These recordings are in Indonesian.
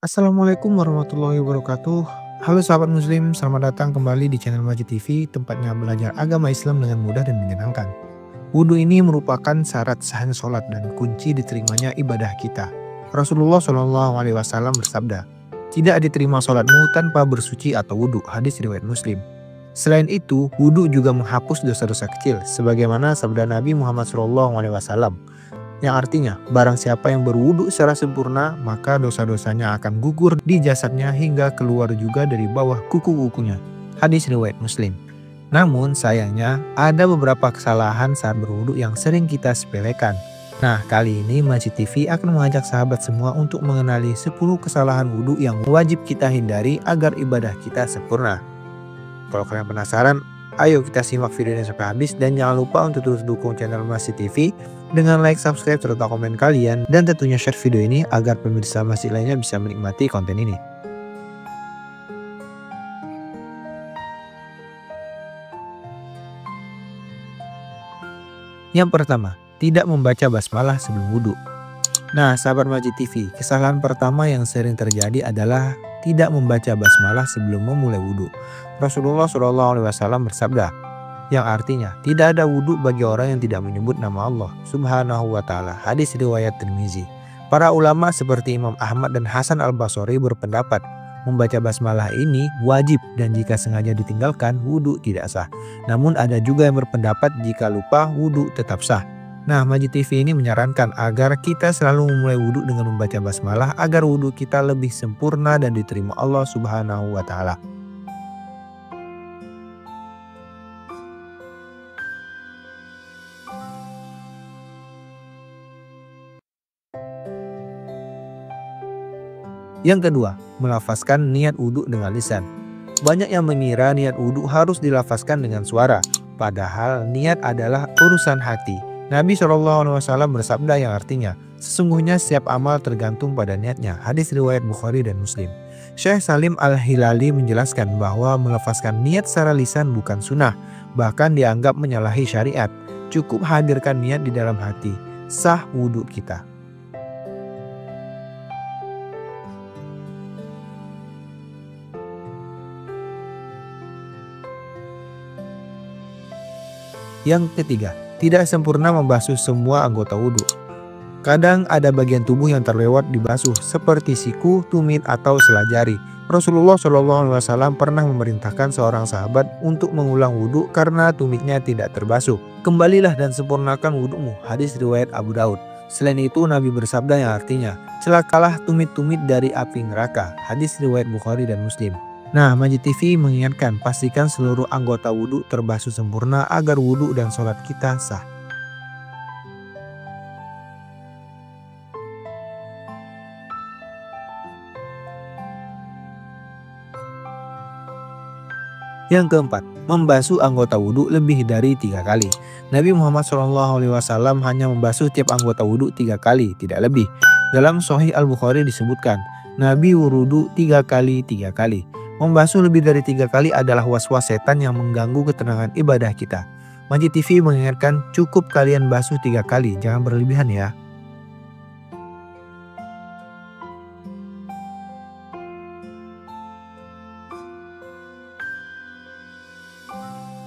Assalamualaikum warahmatullahi wabarakatuh. Halo sahabat muslim, selamat datang kembali di channel Majid TV, tempatnya belajar agama Islam dengan mudah dan menyenangkan. Wudhu ini merupakan syarat sahnya sholat dan kunci diterimanya ibadah kita. Rasulullah Shallallahu Alaihi Wasallam bersabda, tidak diterima sholatmu tanpa bersuci atau wudhu. Hadis riwayat Muslim. Selain itu, wudhu juga menghapus dosa-dosa kecil, sebagaimana sabda Nabi Muhammad Shallallahu Alaihi Wasallam, yang artinya barang siapa yang berwudu secara sempurna maka dosa-dosanya akan gugur di jasadnya hingga keluar juga dari bawah kuku-kukunya. Hadis riwayat Muslim. Namun sayangnya ada beberapa kesalahan saat berwudu yang sering kita sepelekan. Nah, kali ini Majid TV akan mengajak sahabat semua untuk mengenali 10 kesalahan wudu yang wajib kita hindari agar ibadah kita sempurna. Kalau kalian penasaran, ayo kita simak videonya sampai habis dan jangan lupa untuk terus dukung channel Majid TV dengan like, subscribe, serta komen kalian, dan tentunya share video ini agar pemirsa Majid lainnya bisa menikmati konten ini. Yang pertama, tidak membaca basmalah sebelum wudhu. Nah, sahabat Majid TV, kesalahan pertama yang sering terjadi adalah tidak membaca basmalah sebelum memulai wudhu. Rasulullah SAW bersabda, yang artinya tidak ada wudhu bagi orang yang tidak menyebut nama Allah Subhanahu wa Ta'ala. Hadis riwayat Tirmizi. Para ulama seperti Imam Ahmad dan Hasan al-Basri berpendapat membaca basmalah ini wajib dan jika sengaja ditinggalkan wudhu tidak sah. Namun ada juga yang berpendapat jika lupa wudhu tetap sah. Nah, Majid TV ini menyarankan agar kita selalu memulai wudhu dengan membaca basmalah agar wudhu kita lebih sempurna dan diterima Allah Subhanahu wa Ta'ala. Yang kedua, melafazkan niat wudhu dengan lisan. Banyak yang mengira niat wudhu harus dilafazkan dengan suara, padahal niat adalah urusan hati. Nabi SAW bersabda yang artinya, sesungguhnya setiap amal tergantung pada niatnya. Hadis riwayat Bukhari dan Muslim. Syekh Salim Al-Hilali menjelaskan bahwa melafazkan niat secara lisan bukan sunnah, bahkan dianggap menyalahi syariat. Cukup hadirkan niat di dalam hati, sah wudhu kita. Yang ketiga, tidak sempurna membasuh semua anggota wudhu. Kadang ada bagian tubuh yang terlewat dibasuh seperti siku, tumit, atau sela jari. Rasulullah SAW pernah memerintahkan seorang sahabat untuk mengulang wudhu karena tumitnya tidak terbasuh. Kembalilah dan sempurnakan wudhumu. Hadis riwayat Abu Daud. Selain itu Nabi bersabda yang artinya, celakalah tumit-tumit dari api neraka. Hadis riwayat Bukhari dan Muslim. Nah, Majid TV mengingatkan pastikan seluruh anggota wudhu terbasuh sempurna agar wudhu dan sholat kita sah. Yang keempat, membasuh anggota wudhu lebih dari 3 kali. Nabi Muhammad SAW hanya membasuh tiap anggota wudhu 3 kali, tidak lebih. Dalam Sahih Al-Bukhari disebutkan, Nabi wudu 3 kali 3 kali. Membasuh lebih dari 3 kali adalah was-was setan yang mengganggu ketenangan ibadah kita. Majid TV mengingatkan cukup kalian basuh 3 kali, jangan berlebihan ya.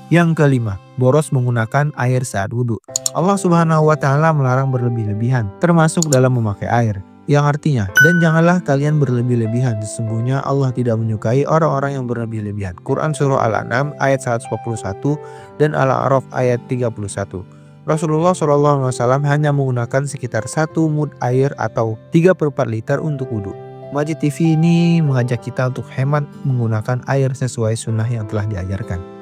Yang kelima, boros menggunakan air saat wudhu. Allah Subhanahu wa Ta'ala melarang berlebih-lebihan, termasuk dalam memakai air. Yang artinya, dan janganlah kalian berlebih-lebihan, sesungguhnya Allah tidak menyukai orang-orang yang berlebih-lebihan. Quran Surah Al-An'am ayat 141 dan Al-A'raf ayat 31. Rasulullah SAW hanya menggunakan sekitar 1 mud air atau 3/4 liter untuk wudhu. Majid TV ini mengajak kita untuk hemat menggunakan air sesuai sunnah yang telah diajarkan.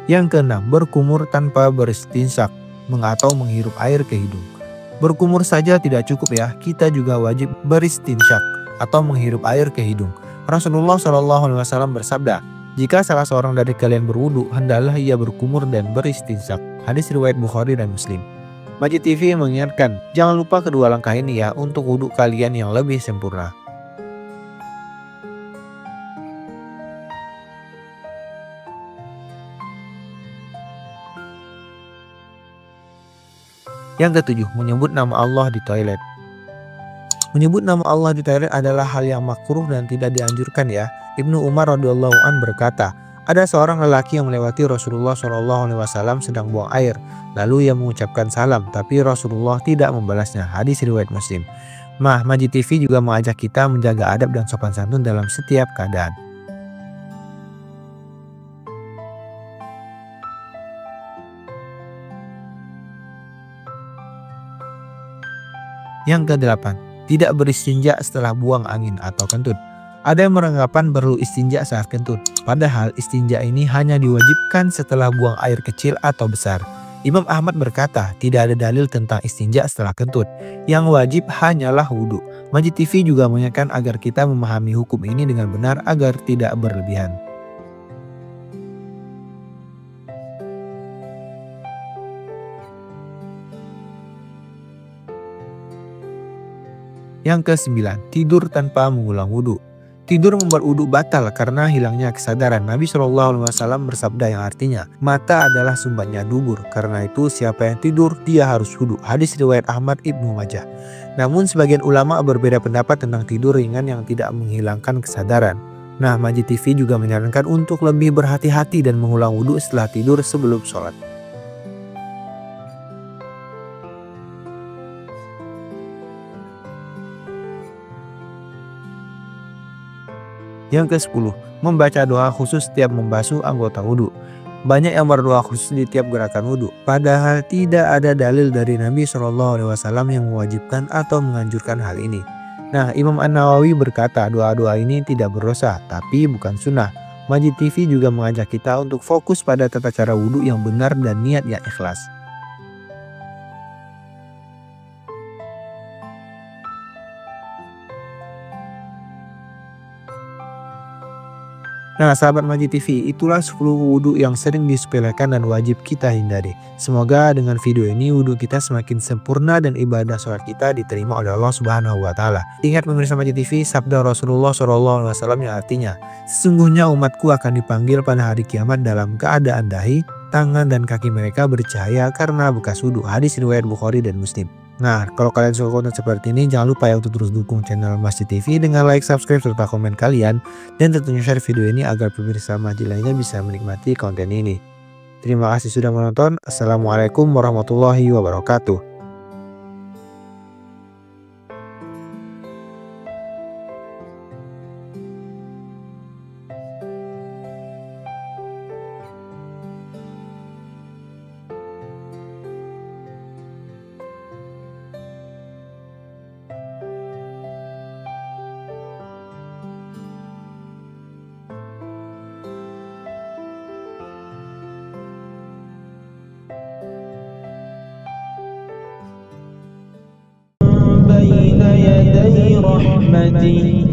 Yang keenam, berkumur tanpa beristinsak atau menghirup air ke hidung. Berkumur saja tidak cukup ya, kita juga wajib beristinsak atau menghirup air ke hidung. Rasulullah SAW bersabda, jika salah seorang dari kalian berwudu, hendaklah ia berkumur dan beristinsak. Hadis riwayat Bukhari dan Muslim. Majid TV mengingatkan, jangan lupa kedua langkah ini ya untuk wudu kalian yang lebih sempurna. Yang ketujuh, menyebut nama Allah di toilet. Menyebut nama Allah di toilet adalah hal yang makruh dan tidak dianjurkan ya. Ibnu Umar radhiyallahu an berkata, ada seorang lelaki yang melewati Rasulullah SAW sedang buang air. Lalu ia mengucapkan salam, tapi Rasulullah tidak membalasnya. Hadis riwayat Muslim. Majid TV juga mengajak kita menjaga adab dan sopan santun dalam setiap keadaan. Yang ke-8, tidak beristinja setelah buang angin atau kentut. Ada yang beranggapan perlu istinja saat kentut, padahal istinja ini hanya diwajibkan setelah buang air kecil atau besar. Imam Ahmad berkata, tidak ada dalil tentang istinja setelah kentut. Yang wajib hanyalah wudhu. Majid TV juga mengingatkan agar kita memahami hukum ini dengan benar agar tidak berlebihan. Yang ke-9, tidur tanpa mengulang wudhu. Tidur membuat wudhu batal karena hilangnya kesadaran. Nabi SAW bersabda yang artinya, mata adalah sumbatnya dubur. Karena itu siapa yang tidur, dia harus wudhu. Hadis riwayat Ahmad Ibnu Majah. Namun sebagian ulama berbeda pendapat tentang tidur ringan yang tidak menghilangkan kesadaran. Majid TV juga menyarankan untuk lebih berhati-hati dan mengulang wudhu setelah tidur sebelum sholat. Yang ke-10, membaca doa khusus setiap membasuh anggota wudhu. Banyak yang berdoa khusus di tiap gerakan wudhu, padahal tidak ada dalil dari Nabi SAW yang mewajibkan atau menganjurkan hal ini. Imam An-Nawawi berkata doa-doa ini tidak berdosa, tapi bukan sunnah. Majid TV juga mengajak kita untuk fokus pada tata cara wudhu yang benar dan niat yang ikhlas. Sahabat Majid TV, itulah 10 wudhu yang sering disepelekan dan wajib kita hindari. Semoga dengan video ini wudhu kita semakin sempurna dan ibadah sholat kita diterima oleh Allah Subhanahu wa Ta'ala. Ingat pemirsa Majid TV, sabda Rasulullah SAW yang artinya, sesungguhnya umatku akan dipanggil pada hari kiamat dalam keadaan dahi, tangan dan kaki mereka bercahaya karena bekas wudhu. Hadis riwayat Bukhari dan Muslim. Kalau kalian suka konten seperti ini, jangan lupa ya untuk terus dukung channel Majid TV dengan like, subscribe, serta komen kalian. Dan tentunya share video ini agar pemirsa Majid lainnya bisa menikmati konten ini. Terima kasih sudah menonton. Assalamualaikum warahmatullahi wabarakatuh. بين يدي رحمتي